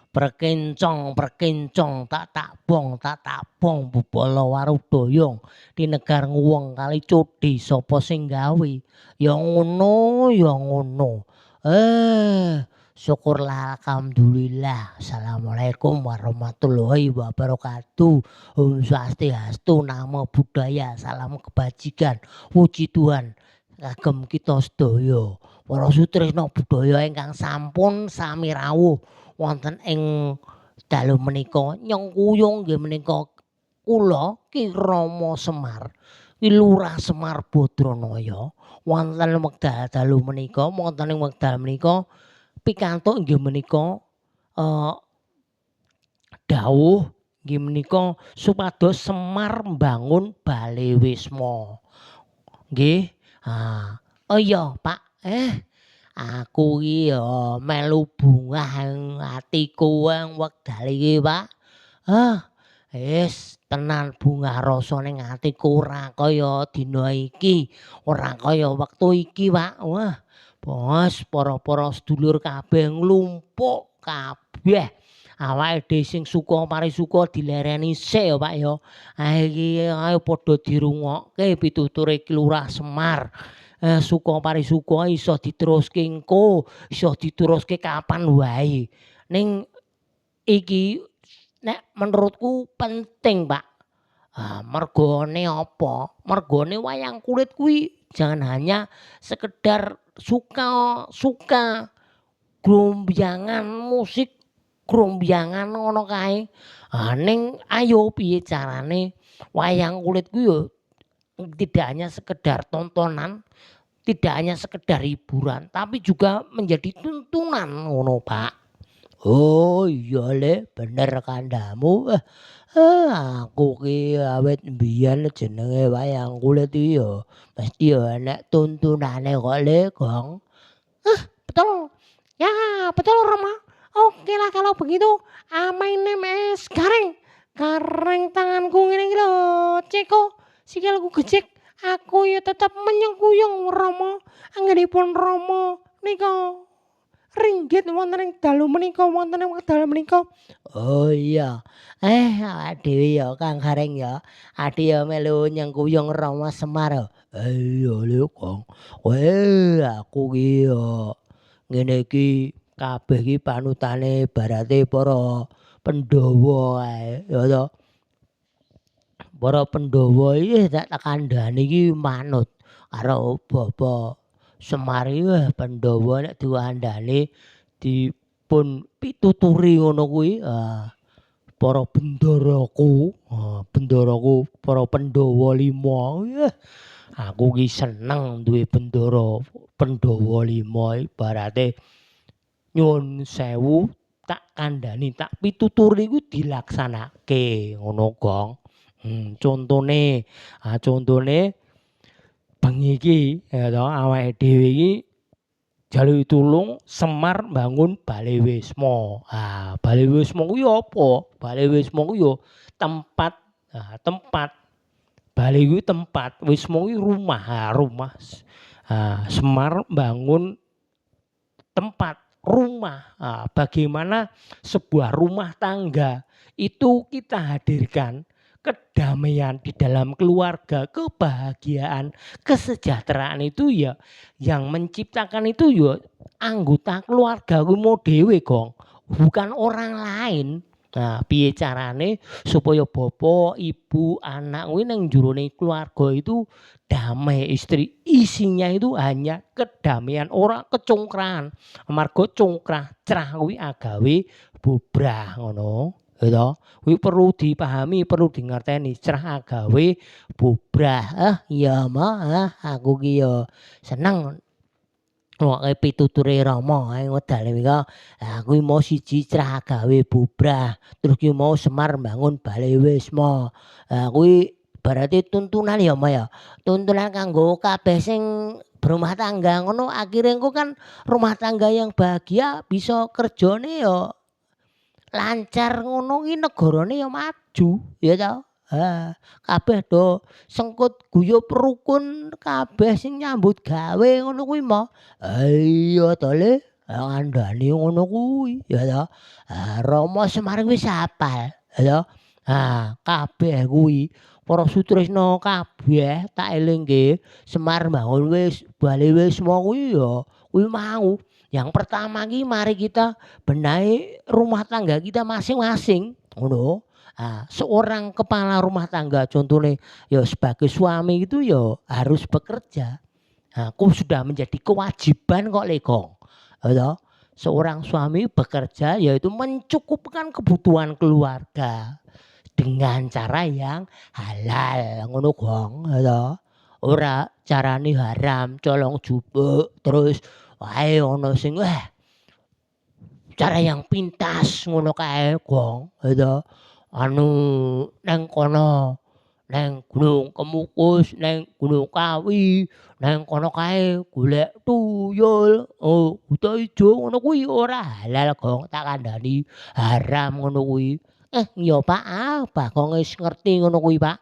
Perkencong tak bong bubala warudaya tinegar nguweng kali codhi sapa sing gawe ya ngono syukurlah alhamdulillah. Assalamualaikum warahmatullahi wabarakatuh. Om Swastiastu, Namo Buddhaya, salam kebajikan, puji Tuhan kagem kita sedaya para sutresna budaya ingkang sampun sami rawuh wonten ing dalu menika. Nyengkuyung nggih menika kula Ki Rama Semar, Ki Lurah Semar Badranaya wonten wekdal dalu menika, wonten ing wekdal menika pikantuk inggih menika dawuh inggih menika supados Semar mbangun Balewisma. Nggih. Oh iya, Pak. Aku iki ya melu bungah atiku wekdal iki, Pak. Wis tenan bungah rasa ning atiku ora kaya dina iki, ora kaya wektu iki, Pak. Wah, bos para-para sedulur kabeh nglumpuk kabeh. Awake dhewe sing suka parisuka dilereni sik ya, Pak ya. Iki ayo padha dirungokke pituture Ki Lurah Semar. Suka parisuka iso diteruske engko, iso diteruske kapan wae. Ning iki nek menurutku penting, Pak. Mergane apa? Mergane wayang kulit kuwi jangan hanya sekedar suka grombyangan musik, grombyangan ngono kae. Ning ayo piye carane wayang kulit kuwi yo tidak hanya sekedar tontonan, tidak hanya sekedar hiburan, tapi juga menjadi tuntunan ngono, Pak. Oh iya Le, bener kandhamu. Aku ki awit mbiyen jenenge wayang kulit iki ya mesti ya enek tuntunane kok Le, Gong. Betul. Ya, betul Rama. Oke lah kalau begitu. My name is Gareng. Gareng tanganku ngene iki lho, Ceko. Sikilku gejek. Aku ya tetap menyengkuyung Rama. Anggenipun Rama nika ringgit wonten ing dalu menika, wonten ing wekdal menika. Oh iya. Awak dhewe ya Kang Gareng ya. Adi ya melu nyengkuyung Rama Semar. Iya lho, Kang. Aku ki ya ngene iki kabeh iki panutane barate para Pandhawa ae ya to. Para Pandhawa iki tak kandhani iki manut karo Bapak Semar iki Pandhawa nek diwandani dipun pituturi ngono kuwi para bendaraku, para Pandhawa 5. Aku ki seneng duwe bendara Pandhawa 5 ibarate nyuwun sewu tak kandhani tak pituturi ku dilaksanake ngono Gong. Contone bengi iki ya to awake dhewe iki jalu tulung Semar mbangun Balewisma. Balewisma kuwi apa? Balewisma kuwi ya tempat Bale kuwi tempat, wisma kuwi rumah, rumah. Semar bangun tempat rumah. Bagaimana sebuah rumah tangga itu kita hadirkan kedamaian di dalam keluarga, kebahagiaan, kesejahteraan itu ya yang menciptakan itu ya anggota keluarga kuwi mau dhewe, Gong. Bukan orang lain. Piye carane supaya bapak, ibu, anak kuwi nang jerone keluarga itu damai, istri isinya itu hanya kedamaian, ora kecongkrahan. Amarga congkrah crah kuwi agawe bubrah ngono. Ya toh, kuwi perlu dipahami, perlu dingerteni crah agawe bubrah. Iya mah, aku ki ya seneng ngoke pituture Rama ing wedal menika. Kuwi mau siji crah gawe bubrah, terus ki mau Semar mbangun Balewisma. Kuwi berarti tuntunan ya, Ma ya. Tuntunan kanggo kabeh sing berumah tangga ngono akhire engko kan rumah tangga yang bahagia bisa kerjane ya lancar ngono ki negarane ya maju, ya toh. Kabeh do sengkut guyub rukun kabeh sing nyambut gawe ngono kuwi mah. Iya to Le. Kandhani ngono kuwi ya ta. Rama Semar wis hafal ya. Kabeh kuwi para Sutresna kabeh tak elingke Semar mbangun wis bale Wisma kuwi ya kuwi mau. Yang pertama ki mari kita benahi rumah tangga kita masing-masing ngono. Seorang kepala rumah tangga contohnya ya sebagai suami itu ya harus bekerja. Aku sudah menjadi kewajiban kok Lekong. Ya, seorang suami bekerja yaitu mencukupkan kebutuhan keluarga dengan cara yang halal ngono Gong ya. Ora carane haram, colong jupuk terus wae ana sing cara yang pintas ngono kae Gong ya. Neng kono neng Gunung Kemukus, neng Gunung Kawi, neng kono kae golek tuyul, buta ijo ngono kuwi ora halal Gong, tak kandhani haram ngono kuwi. Iya Pak, Pak kok wis ngerti ngono kuwi Pak.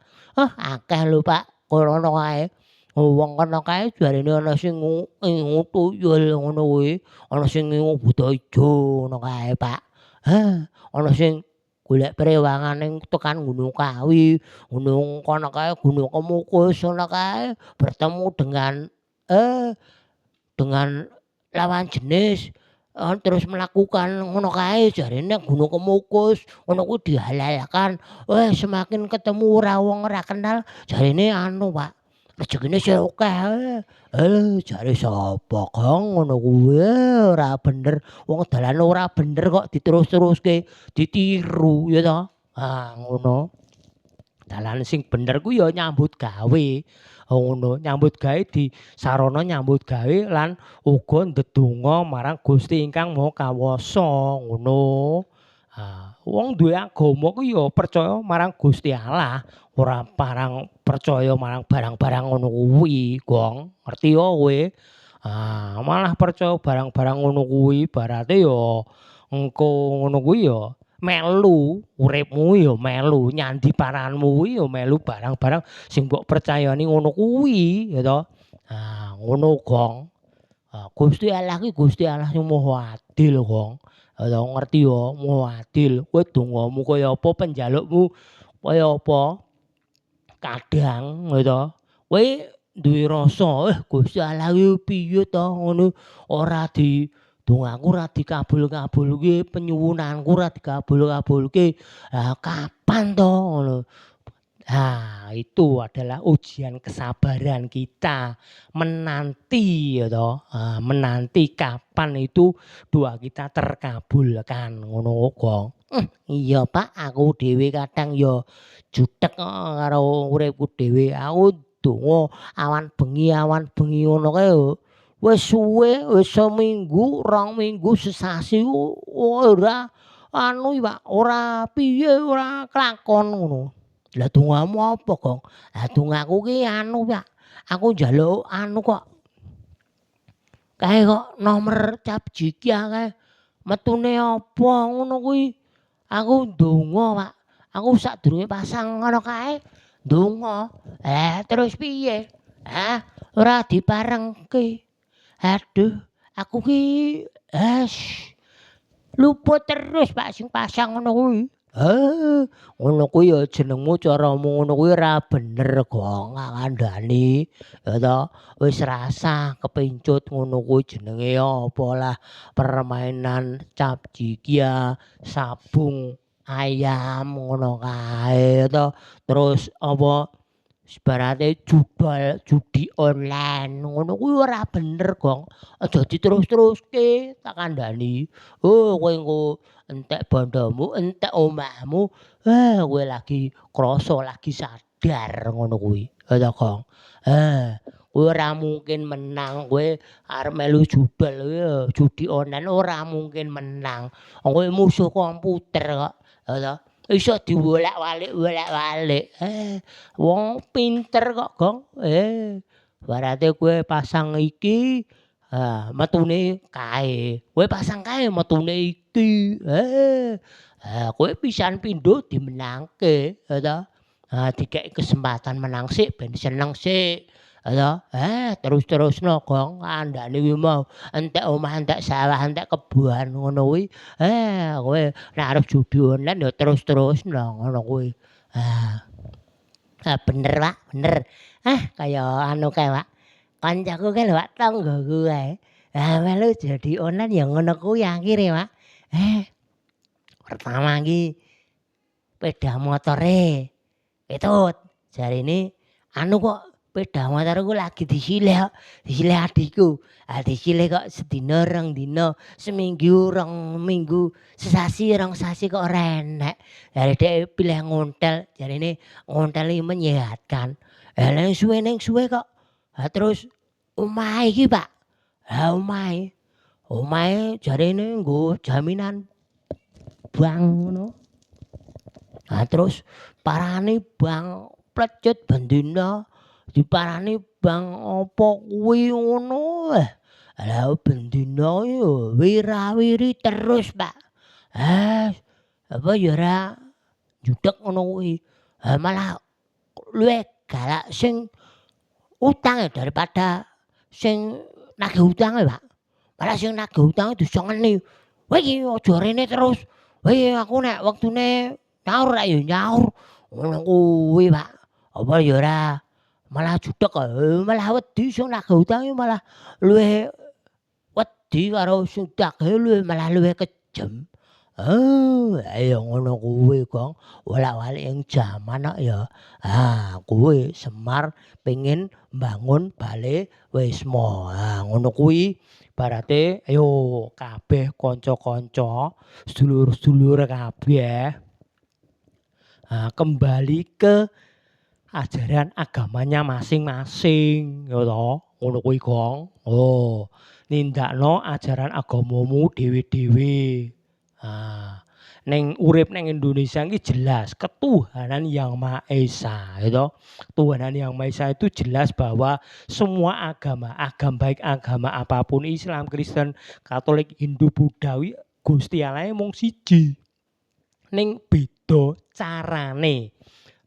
Akeh lho Pak, kono kae. Wong kono kae jarene ana sing ngingu tuyul ngono kuwi, ana sing ngingu buta ijo ngono kae Pak. Ana sing golek prewangan ning tekan Gunung Kawi, gunung kono kae Gunung Kemukus ngono kae bertemu dengan lawan jenis terus melakukan ngono kae jarene Gunung Kemukus ngono kuwi dihalalkan. Semakin ketemu wong ora kenal jarene anu Pak, rejekine sih akeh. Jare sapa Gong ngono kuwi ora bener. Wong dalane ora bener kok diterus-teruske ditiru ya toh. Ngono. Dalan sing bener ku ya nyambut gawe. Ngono, nyambut gawe di sarana nyambut gawe lan uga ndedonga marang Gusti ingkang Maha Kawasa ngono. Wong duwe agama ku ya percaya marang Gusti Allah, ora parang percaya marang barang-barang ngono kuwi, Gong. Ngerti yo kowe? Malah percaya barang-barang ngono kuwi ibarate ya engko ngono kuwi ya melu uripmu ya melu nyandi paranmu kuwi ya melu barang-barang sing mbok percayani ngono kuwi ya toh. Ngono Gong. Gusti Allah ki Gusti Allah sing Maha Adil Gong. Ya ngerti ya Maha Adil. Kowe dongamu kaya apa penjalukmu kaya apa kadang ya toh. Kowe duwe rasa Gusti Allah ki piye to ngono ora di dongaku ora dikabul-kabulke, penyuwunanku ora dikabul-kabulke. Kapan to ngono. Itu adalah ujian kesabaran kita menanti ya toh. Menanti kapan itu doa kita terkabulkan ngono Gong. Iya Pak, aku dhewe kadang ya jutek karo uripku dhewe. Aku donga awan bengi ngono kae wis suwe, wis seminggu, 2 minggu, sesasi ora anu Pak, ora piye ora kelakon ngono. Lah dongamu apa, Gong? Dongaku ki anu Pak, aku njaluk anu kok. Kae kok nomer Capjikia kae. Metune apa ngono kuwi. Aku ndonga Pak. Aku sadurunge pasang ngono kae ndonga. Terus piye? Ora diparengke. Aduh, aku ki luput terus Pak sing pasang ngono kuwi. Ngono kuwi ya jenengmu caramu ngono kuwi ora bener Gong kandhani. Ya toh, wis rasah kepincut ngono kuwi jenenge apalah permainan Capjikia, sabung ayam ngono kae toh. Terus apa ibarate judi online ngono kuwi ora bener Gong. Aja diterus-teruske tak kandhani. Kowe engko entek bondomu, entek omahmu, kowe lagi krasa lagi sadar ngono kuwi. Ya toh Gong. Kowe ora mungkin menang, kowe arep melu judi online ora mungkin menang. Kowe musuh komputer kok. Ya toh. Iso diwolak-walik. Wong pinter kok Gong. Ibarate kowe pasang iki metune kae. Kowe pasang kae metune iki. Kowe pisan pindho dimenangke, ya toh. Dikeki kesempatan menang sik ben seneng sik. Ya terus-terusno Gong, kandhane kuwi mau entek omah, entek sawah, entek kebon ngono kuwi. Kowe nek arep judi online ya terus-terusno ngono kuwi. Ah. Bener, Pak, bener. Kaya anu kae, Pak, kancaku kae lho, Pak, tanggoku kae. Melu judi online ya ngono kuwi akhire, Pak. Pertama ki peda motore ketut, jarine anu kok peda motorku lagi disilih kok, disilih adikku. Disilih kok sedina, rong dina, seminggu, rong minggu, sesasi, rong sasi kok ora enek. Jare dhek pilih ngontel, jarine ngontel iki menyehatkan. Ning suwe kok terus omahe iki, Pak. Omahe jarine nggo jaminan bank ngono. Terus parani bank plecut ben dina diparani bank apa kuwi ngono. Lah ben dina ya wira-wiri terus, Pak. Apa ya ora judeg ngono kuwi. Malah luwih galak sing utang daripada sing nagih utange, Pak. Malah sing nagih utange disengeni. Kowe iki aja rene terus. Aku nek wektune nyaur ra ya nyaur. Ngono kuwi, Pak. Apa ya ora malah judeg kok. Malah wedi sing nagih utange malah luwih wedi karo sing tagih malah luwih kejem. Ya ngono kuwi, Gong. Wolak-walik ing jaman kok ya. Kuwi Semar pengin mbangun Bale Wisma. Ngono kuwi ibarate ayo kabeh kanca-kanca, sedulur-sedulur kabeh kembali ke ajaran agamanya masing-masing, ya toh. Ngono kuwi, Gong. Nindakno ajaran agamamu dhewe-dhewe. Ning urip ning Indonesia iki jelas ketuhanan yang Maha Esa, ya toh. Ketuhanan yang Maha Esa itu jelas bahwa semua agama, baik agama apapun, Islam, Kristen, Katolik, Hindu, Buddhawi, Gusti Allah mung siji. Ning beda carane.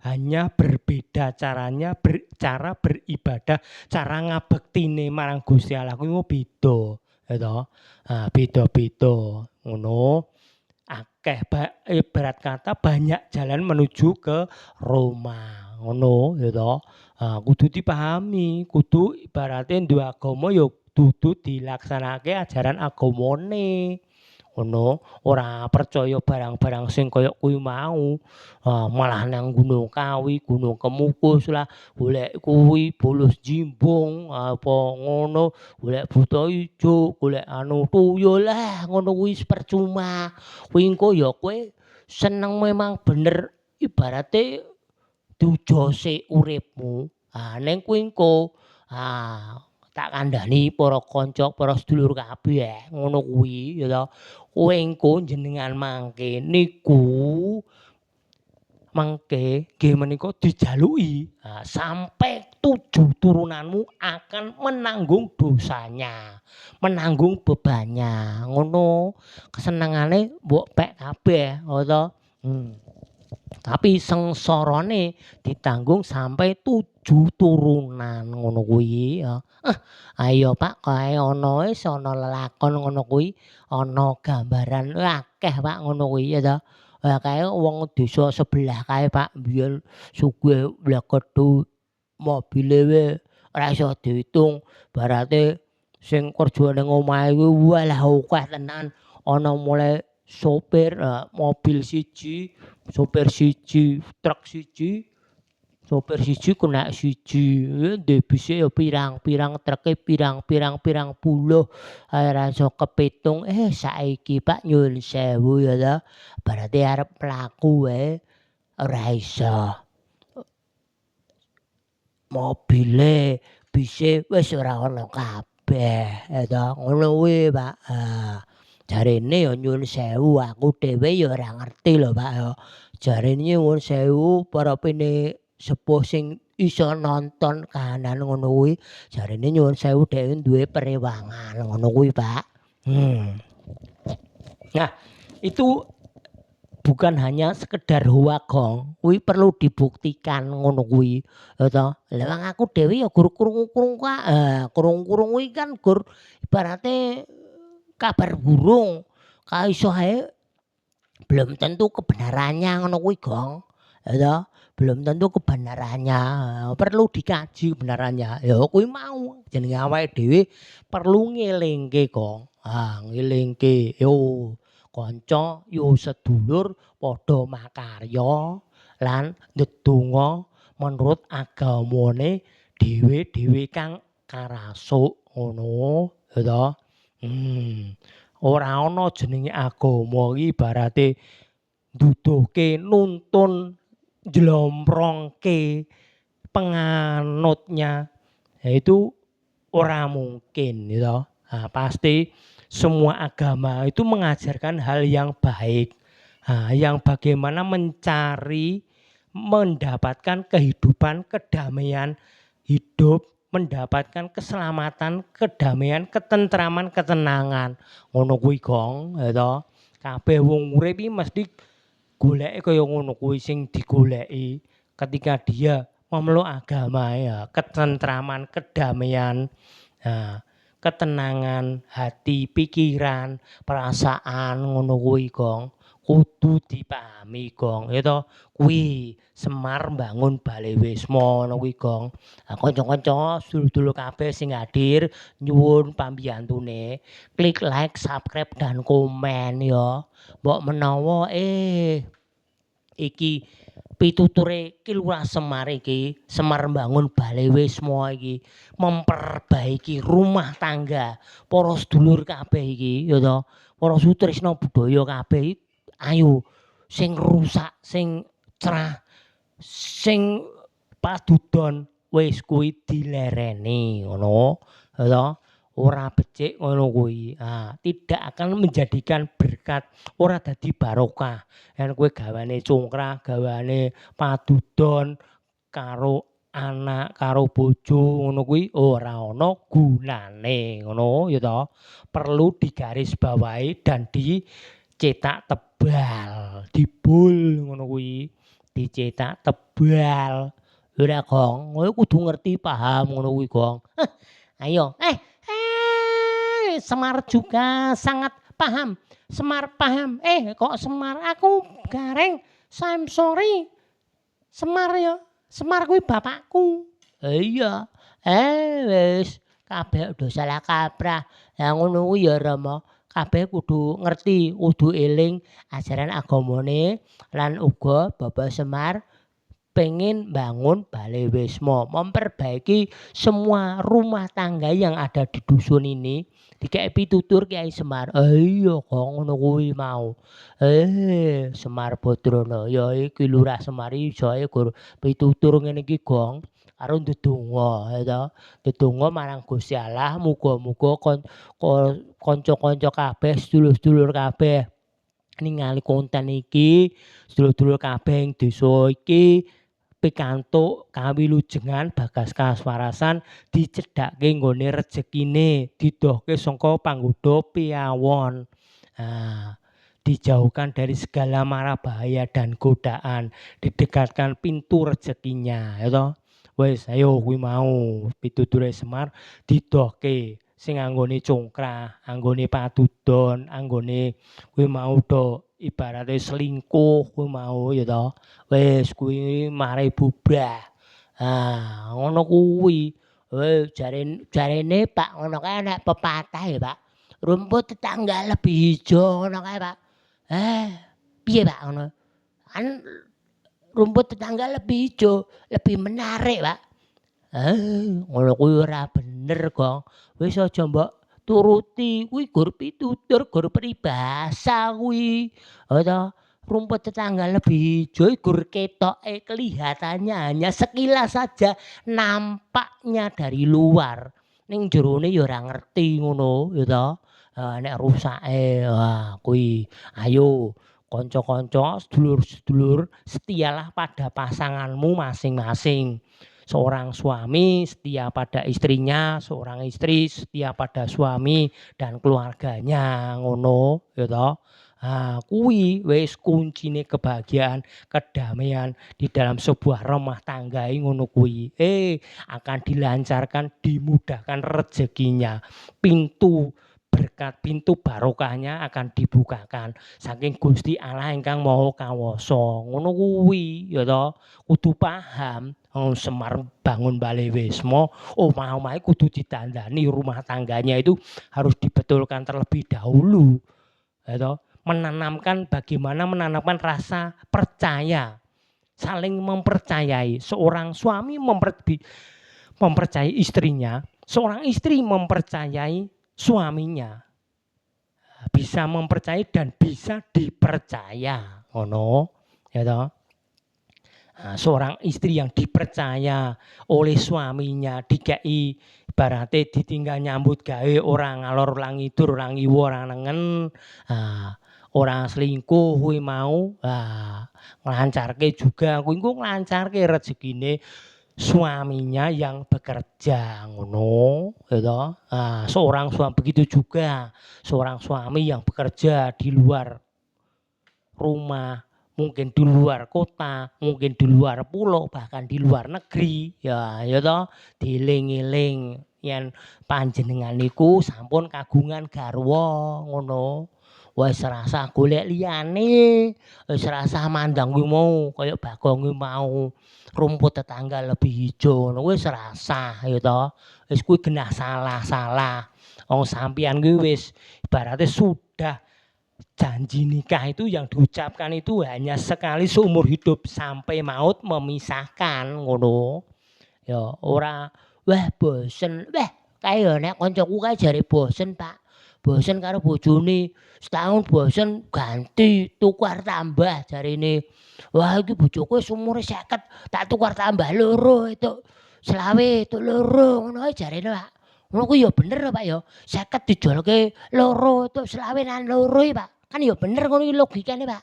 Hanya berbeda caranya, cara beribadah, cara ngabektine marang Gusti Allah kuwi beda, ya toh. Beda-beda ngono. Akeh ibarat kata banyak jalan menuju ke Roma, ngono ya toh. Kudu dipahami, kudu ibarate duwe agama ya dudu dilaksanake ajaran agamane. Ngono, ora percaya barang-barang sing kaya kuwi mau. Malah nang Gunung Kawi, Gunung Kemukus lah, golek kuwi bolos jimbong apa ngono, golek buta ijo, golek anu tuyul lah ngono kuwi percuma. Kuwi engko ya kowe seneng memang bener ibarate dujose uripmu. Ning kuwi engko tak kandhani para kanca, para sedulur kabeh ngono kuwi ya toh. Kowe engko jenengan mangke niku nggih menika dijaluki sampai 7 turunanmu akan menanggung dosanya, menanggung bebannya. Ngono kesenengane mbok pek kabeh, ya toh. Tapi sengsarane ditanggung sampai 7 turunan ngono kuwi ya. Ayo Pak, kae ana wis ana lelakon ngono kuwi, ana gambaran akeh Pak ngono kuwi ya toh. Kae wong desa sebelah kae Pak biyen sugih bleketu mobile wae ora iso diitung. Barate sing kerja ning omahe kuwi walah akeh tenan. Ana mulai sopir mobil siji, sopir siji, truk siji, sopir siji kena siji. Ndek bise ya pirang-pirang, truke pirang-pirang puluh. Ora iso kepitung. Saiki Pak nyuwun sewu ya toh. Berarti arep mlaku wae ora iso. Mobile, bise wis ora ana kabeh ya toh. Ngono kuwi Pak. Jarene ya nyuwun sewu aku dhewe ya ora ngerti lho Pak ya. Jarene nyuwun sewu para pene sepuh sing iso nonton kahanan ngono kuwi. Jarene nyuwun sewu dhewe duwe perewangan ngono kuwi Pak. Nah, itu bukan hanya sekedar huwagong, kuwi perlu dibuktikan ngono kuwi, ya toh. Lah wong aku dhewe ya gur krungu-krungu krungu-krungu kuwi kan gur ibarate kabar burung, ka iso ae belum tentu kebenarannya ngono kuwi, Gong. Ya toh, belum tentu kebenarannya, perlu dikaji kebenarannya. Ya kuwi mau jenenge awake dhewe perlu ngelingke, Gong. Ngelingke yo kanca, yo sedulur padha makarya lan ndedonga menurut agamane dhewe-dhewe kang karasuk ngono, ya toh. Ora ana jenenge agama iki ibarate nduduhke nuntun njlomprongke penganutnya. Ya itu ora mungkin gitu. Nah, pasti semua agama itu mengajarkan hal yang baik. Yang bagaimana mencari mendapatkan kehidupan, kedamaian hidup, mendapatkan keselamatan, kedamaian, ketentraman, ketenangan. Ngono kuwi, Gong, ya toh. Kabeh wong urip iki mesti goleke kaya ngono kuwi sing digoleki ketika dia memeluk agama ya, ketentraman, kedamaian, ketenangan hati, pikiran, perasaan ngono kuwi, Gong. Kudu dipahami, Gong. Ya toh, kuwi Semar mbangun Balai Wisma ngono kuwi, Gong. Kanca-kanca sedulur-sedulur kabeh sing hadir nyuwun pambiyantune klik like, subscribe dan komen ya. Mbok menawa iki pituture Ki Lurah Semar iki, Semar mbangun Balai Wisma iki memperbaiki rumah tangga para sedulur kabeh iki ya toh. Para sutrisna budaya kabeh ayo sing rusak, sing cerah, sing padudon wis kuwi dilereni ngono ya toh. Ora becik ngono kuwi. Tidak akan menjadikan berkat, ora dadi barokah. Yen kowe gawane congkrah, gawane padudon karo anak, karo bojo ngono kuwi ora ana gunane ngono ya toh. Perlu digarisbawahi dan dicetak tebal, dibul ngono kuwi. Dicetak tebal. Ora, Gong, kowe kudu ngerti paham ngono kuwi, Gong. Ayo. Semar juga sangat paham. Semar paham. Kok Semar? Aku gareng. I'm sorry. Semar ya. Semar kuwi bapakku. Iya. Wis kabeh udah salah kaprah. Lah ngono kuwi ya Rama. Kabeh kudu ngerti, kudu eling ajaran agamane lan uga Bapak Semar pengen bangun Balai Wisma, memperbaiki semua rumah tangga yang ada di dusun ini. Dikek pitutur Kyai Semar. Iya kok ngono kuwi mau. Semar Badranaya iki Lurah Semar iso gur pitutur ngene iki, Gong. Karo ndedonga ya toh. Ndedonga marang Gusti Allah muga-muga kanca-kanca kabeh, sedulur-sedulur kabeh ningali konten iki, sedulur-sedulur kabeh ing desa iki pikantuk kawilujengan bagas kaswarasan dicedhakke nggone rejekine, didohke saka panggoda piyawon. Dijauhkan dari segala mara bahaya dan godaan, didekatkan pintu rezekinya ya toh. Wis ayo kuwi mau pituture Semar didohke sing anggone congkrah, anggone padudon, anggone kuwi mau do ibarate selingkuh kuwi mau ya toh. Wis kuwi mare bubrah. Ngono kuwi. Jarene Pak ngono kae nek pepatah ya Pak. Rumput tetangga lebih hijau ngono kae Pak. Piye Pak ngono? Kan rumput tetangga lebih hijau, lebih menarik Pak. Ngono kuwi ora bener, Gong. Wis aja mbok turuti, kuwi gur pitutur, gur peribahasa kuwi. Ya toh. Rumput tetangga lebih hijau gur ketoke kelihatannya hanya sekilas saja nampaknya dari luar. Ning jerone ya ora ngerti ngono ya toh. Nek rusake kuwi ayo kanca-kanca sedulur-sedulur setialah pada pasanganmu masing-masing. Seorang suami setia pada istrinya, seorang istri setia pada suami dan keluarganya ngono ya toh. Kuwi wis kuncine kebahagiaan, kedamaian di dalam sebuah rumah tangga ngono kuwi. Akan dilancarkan, dimudahkan rezekinya. Pintu berkat, pintu barokahnya akan dibukakan saking Gusti Allah ingkang Maha Kawasa. Ngono kuwi ya to. Kudu paham. Semar bangun Bale Wisma, omah-omahe kudu ditandani rumah tangganya itu harus dibetulkan terlebih dahulu. Ya to. Bagaimana menanamkan rasa percaya, saling mempercayai. Seorang suami mempercayai istrinya, seorang istri mempercayai suaminya. Bisa mempercayai dan bisa dipercaya, ngono, ya toh. Seorang istri yang dipercaya oleh suaminya, dikei ibaratnya ditinggal nyambut gawe orang ngalor orang ngidur orang ngiwo orang nengen, orang selingkuh kuwi mau, nglancarke juga kuwi engko nglancarke rezekine suaminya yang bekerja, ngono ya toh. Seorang suami begitu juga, seorang suami yang bekerja di luar rumah, mungkin di luar kota, mungkin di luar pulau, bahkan di luar negeri, ya toh, dieling-eling yen panjenengan niku sampun kagungan garwa, ngono. Wis rasa golek liyane, wis rasa mandang kuwi mau kaya Bagong kuwi mau. Rumput tetangga lebih hijau, ngono wis rasa ya toh. Wis kuwi genah salah-salah. Wong sampeyan kuwi wis ibaratnya sudah janji nikah itu yang diucapkan itu hanya sekali seumur hidup sampai maut memisahkan, ngono. Ya ora wah bosen, wah kaya nek kancaku kae jare bosen, Pak. Bosen karo bojone, setahun bosen ganti, tukar tambah jarine. Wah iki bojoku wis umure 50, tak tukar tambah loro itu. Selawe itu loro ngono ae jarine, Pak. Ngono ku ya bener Pak ya. 50 dijolke loro itu selawe nang loro Pak. Kan ya bener ngono iki logikane, Pak.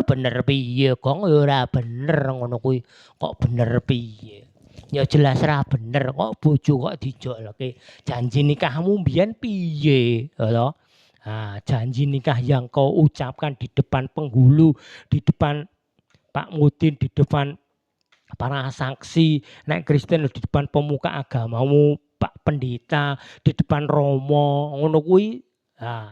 Bener piye, Gong ya ora bener ngono kuwi. Kok bener piye? Ya jelas ra bener kok bojo kok dijolke. Janji nikahmu mbiyen piye, ya toh? Janji nikah yang kau ucapkan di depan penghulu, di depan Pak Mudin, di depan para saksi, nek Kristen di depan pemuka agamamu, Pak Pendeta, di depan Romo, ngono kuwi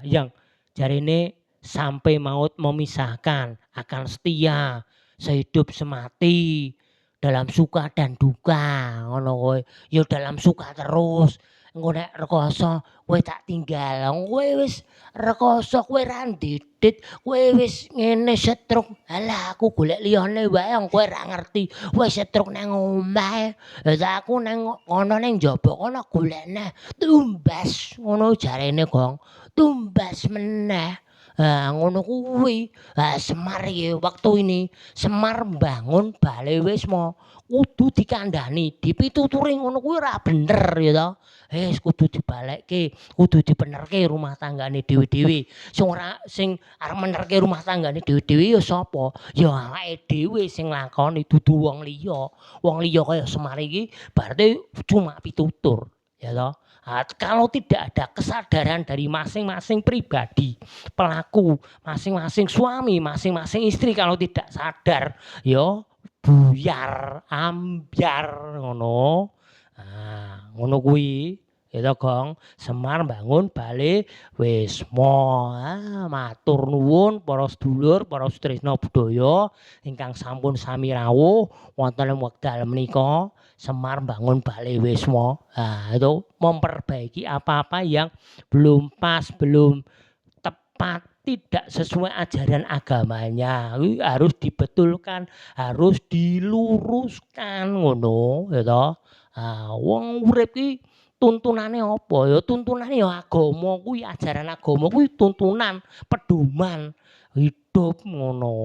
yang jarine sampai maut memisahkan, akan setia, sehidup semati, dalam suka dan duka, ngono kuwi. Ya dalam suka terus. Engko nek rekoso kowe tak tinggal, kowe wis rekoso kowe ra ndidit, kowe wis ngene setruk. Halah aku golek liyane wae wong kowe ra ngerti. Kowe setruk nang omah. Lah aku nang kono ning njaba kono golekne tumbas ngono jarene Gong. Tumbas meneh. Ngono kuwi. Semar iki wektu ini Semar mbangun Bale Wisma kudu dikandhani, dipituturi ngono kuwi ora bener ya toh. Kudu dibalekke, kudu dibenerke rumah tanggane dhewe-dhewe. Sing arep menerke rumah tanggane dhewe-dhewe ya sapa? Ya awake dhewe sing nglakoni dudu wong liya. Wong liya kaya Semar iki berarti cuma pitutur, ya toh. Kalau tidak ada kesadaran dari masing-masing pribadi, pelaku, masing-masing suami, masing-masing istri kalau tidak sadar, ya buyar, ambyar ngono. Ngono kuwi. Ya toh, Gong. Semar mbangun Bale Wisma. Matur nuwun para sedulur, para sutresna budaya ingkang sampun sami rawuh wonten ing wekdal menika. Semar mbangun Bale Wisma. Itu memperbaiki apa-apa yang belum pas, belum tepat, tidak sesuai ajaran agamanya. Harus dibetulkan, harus diluruskan ngono, ya toh. Wong urip ki tuntunane apa? Ya tuntunane ya agama kuwi, ajaran agama kuwi tuntunan, pedoman hidup ngono.